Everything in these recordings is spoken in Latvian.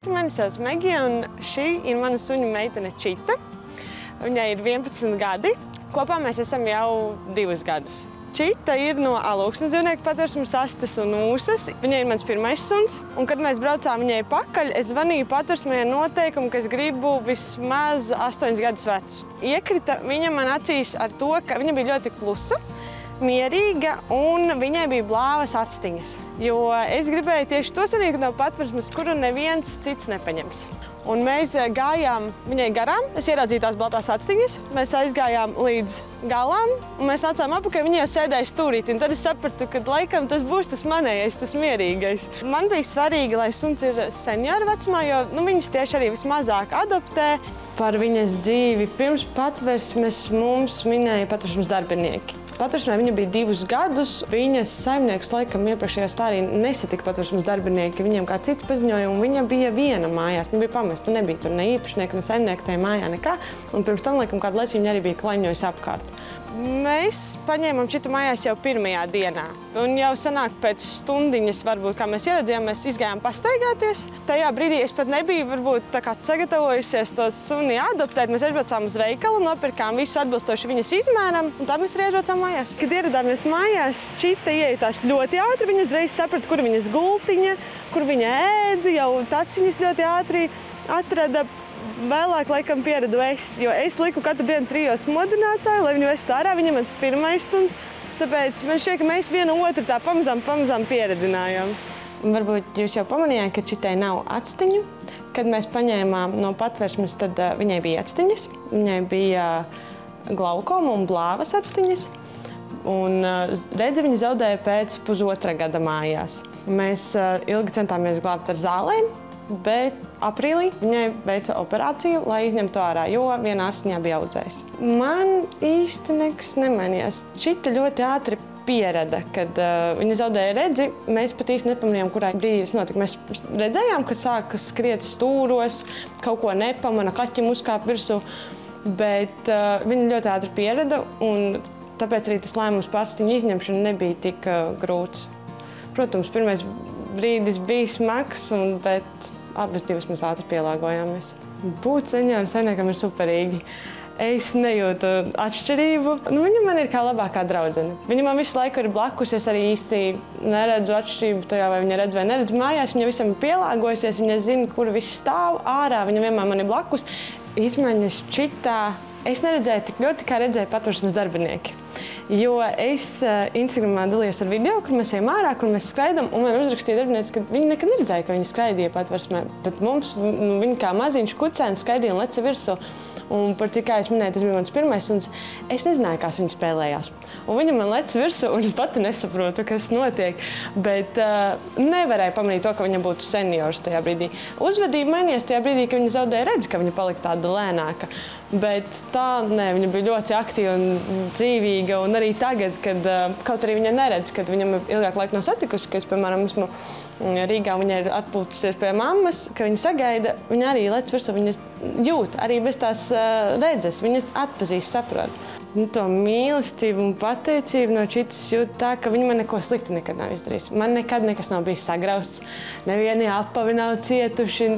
Sveiki, mani sauc Megija, un šī ir mana suņu meitene Čita. Viņai ir 11 gadi. Kopā mēs esam jau 2 gadus. Čita ir no Alūksnes dzīvnieku patvērsmes astes un ūsas. Viņai ir mans pirmais suns. Un, kad mēs braucām viņai pakaļ, es zvanīju patvērsmē ar noteikumu, ka es gribu vismaz 8 gadus vecu. Iekrita viņa man acīs ar to, ka viņa bija ļoti klusa, mierīga un viņai bija blāvas actiņas. Jo es gribēju tieši to suņīti no patvērsmes, kuru neviens cits nepaņems. Un mēs gājām viņai garām, es ieraudzīju tās baltās actiņas, mēs aizgājām līdz galām, un mēs nācām apakaļ, viņa jau sēdēja stūrīti, un tad es sapratu, ka laikam tas būs tas manējais, tas mierīgais. Man bija svarīgi, lai suns ir senioru vecumā, jo viņus tieši arī vismazāk adoptē. Par viņas dzīvi pirms patvērsmes mums minēja patvērsmes darbinieki. Patvērsmē viņa bija 2 gadus. Viņas saimnieks laikam iepriekšējā stārī nesatika patvērsmes darbinieki. Viņiem kā cits paziņoja, un viņa bija viena mājās. Viņa bija pamesta, nebija tur ne īpašnieka, ne saimnieka tajā mājā, nekā. Un pirms tam laikam kādu laiku viņa arī bija klaņojusi apkārt. Mēs paņēmām Čitu mājās jau pirmajā dienā. Un jau sanāk pēc stundiņas, varbūt, kā mēs ieradzījām, mēs izgājām pastaigāties. Tajā brīdī es pat nebiju varbūt tā kā sagatavojusies to suni adoptēt. Mēs aizbraucām uz veikalu, nopirkām visu atbilstoši viņas izmēram, un tā mēs arī aizbraucām mājās. Kad ieradāmies mājās, Čita iejutās ļoti ātri. Viņa uzreiz saprata, kur viņas gultiņa, kur viņa ēd, jau taciņas ļoti ātri atrada. Vēlāk laikam pieradu es, jo es liku katru dienu 3 modinātāju, lai viņu vestu ārā. Viņa mans pirmais suns, tāpēc man šķiet, ka mēs vienu otru tā pamazām pieredinājām. Varbūt jūs jau pamanījāt, ka Čitai nav actiņu. Kad mēs paņēmām no patvērsmes, tad viņai bija actiņas. Viņai bija glaukoma un blāvas actiņas. Un redzi viņa zaudēja pēc 1,5 gada mājās. Mēs ilgi centāmies glābt ar zālēm. Bet aprīlī viņai veica operāciju, lai izņemtu ārā, jo viena asiņā bija audzējis. Man īsti nekas nemainījās. Čita ļoti ātri pierada, kad viņa zaudēja redzi. Mēs pat īsti nepamanījām, kurā brīdī tas notika. Mēs redzējām, ka sāka skriet stūros, kaut ko nepamana, kaķim uzkāp virsū, bet viņa ļoti ātri pierada, un tāpēc arī tas lēmums par actiņu izņemšanu nebija tik grūts. Protams, pirmais brīdis bija smags, bet abas divas mēs ātri pielāgojāmies. Būt senioru saimniekam ir superīgi. Es nejūtu atšķirību. Viņa man ir kā labākā draudzene. Viņa man visu laiku ir blakus, es arī īsti neredzu atšķirību tajā, vai viņa redz vai neredz mājās. Viņa visam ir pielāgojusies, viņa zina, kur viss stāv ārā, viņa vienmēr man ir blakus. Izmaiņas Čitā es neredzēju tik ļoti, kā redzēju patvērsmes darbinieki. Jo es Instagramā dalījos ar video, kur mēs ejam ārā, kur mēs skraidām, un man uzrakstīja darbinieci, ka viņi nekad neredzēja, ka viņi skraidīja patvērsmē. Bet mums, viņi kā maziņš kucēns skraidīja un leca virsū. Un par cik, kā es minēju, tas bija mans pirmais, un es nezināju, kā viņi spēlējās. Un viņa man lec virsū, un es pati nesaprotu, kas notiek. Bet nevarēju pamanīt to, ka viņa būtu seniors tajā brīdī. Uzvedība mainījās tajā brīdī, ka viņa zaudēja redzi, ka viņa palika tāda lēnāka. Bet tā, nē, viņa bija ļoti aktīva un dzīvīga, un arī tagad, kad kaut arī viņa neredz, kad viņam ilgāk laika nav satikusi, ka es, piemēram, esmu Rīgā, viņa ir atpūtusies pie mammas, ka viņa sagaida, viņa arī lec virsū, viņa jūt, arī bez tās redzes, viņa atpazīst, saprot. To mīlestību un pateicību no Čitas jūt tā, ka viņa man neko slikti nekad nav izdarījusi. Man nekad nekas nav bijis sagrausts, nevieni apavi nav cietuši,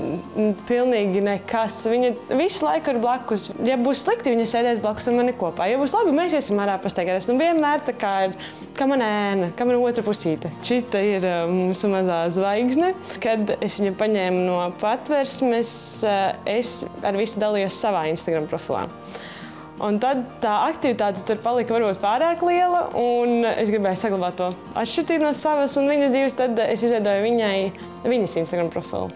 pilnīgi nekas. Viņa visu laiku ir blakus. Ja būs slikti, viņa sēdēs blakus ar mani kopā. Ja būs labi, mēs iesim ārā pastaigāties. Vienmēr tā kā ir, kā mana ēna, kā mana otra pusīte. Čita ir mūsu mazā zvaigzne. Kad es viņu paņēmu no patvērsmes, es ar visu dalījos savā Instagram profilā. Un tad tā aktivitāte tur palika varbūt pārāk liela, un es gribēju saglabāt to atšķirtību no savas un viņa dzīves, tad es izveidoju viņas Instagram profilu.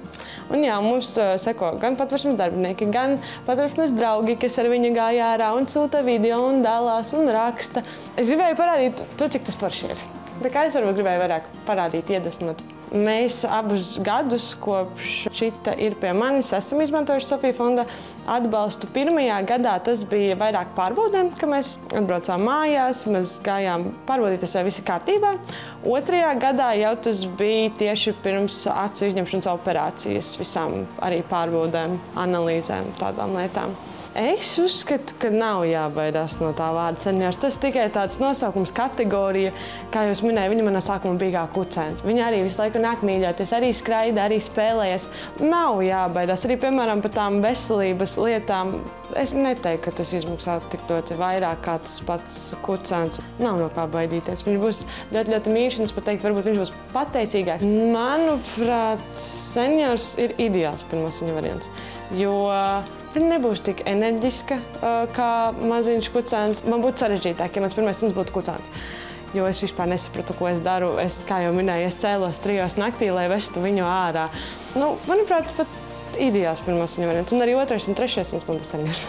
Un jā, mums seko gan patvērsmes darbinieki, gan patvērsmes draugi, kas ar viņu gāja ārā un sūta video un dalās un raksta. Es gribēju parādīt to, cik tas forši ir. Tā kā es varbūt gribēju vairāk parādīt, iedvesmot. Mēs abus gadus, kopš Čita ir pie manis, esam izmantojuši Sofija fonda atbalstu. Pirmajā gadā tas bija vairāk pārbaudēm, ka mēs atbraucām mājās, mēs gājām pārbaudīties, vai viss ir kārtībā. Otrajā gadā jau tas bija tieši pirms acu izņemšanas operācijas, visām arī pārbaudēm, analīzēm, tādām lietām. Es uzskatu, ka nav jābaidās no tā vārda seniors. Tas tikai tāds nosaukums, kategorija, kā jūs minējāt, viņa man no sākuma bija kā kucēns. Viņa arī visu laiku nāk mīļoties, arī skraida, arī spēlējas. Nav jābaidās. Arī, piemēram, par tām veselības lietām. Es neteiktu, ka tas izmaksā tik ļoti vairāk kā tas pats kucēns. Nav no kā baidīties. Viņš būs ļoti, ļoti mīļš, un es pat teiktu, varbūt viņš būs pateicīgāks. Manuprāt, seniors ir ideāls pirmosiņu variants, jo viņa nebūs tik enerģiska kā maziņš kucēns. Man būtu sarežģītāk, ja mans pirmais suns būtu kucēns. Jo es vispār nesapratu, ko es daru. Kā jau minēju, es cēlos 3 naktī, lai vestu viņu ārā. Manuprāt, pat ideāls pirmos suņu variants. Un arī 2. un 3. suns man būs seniors.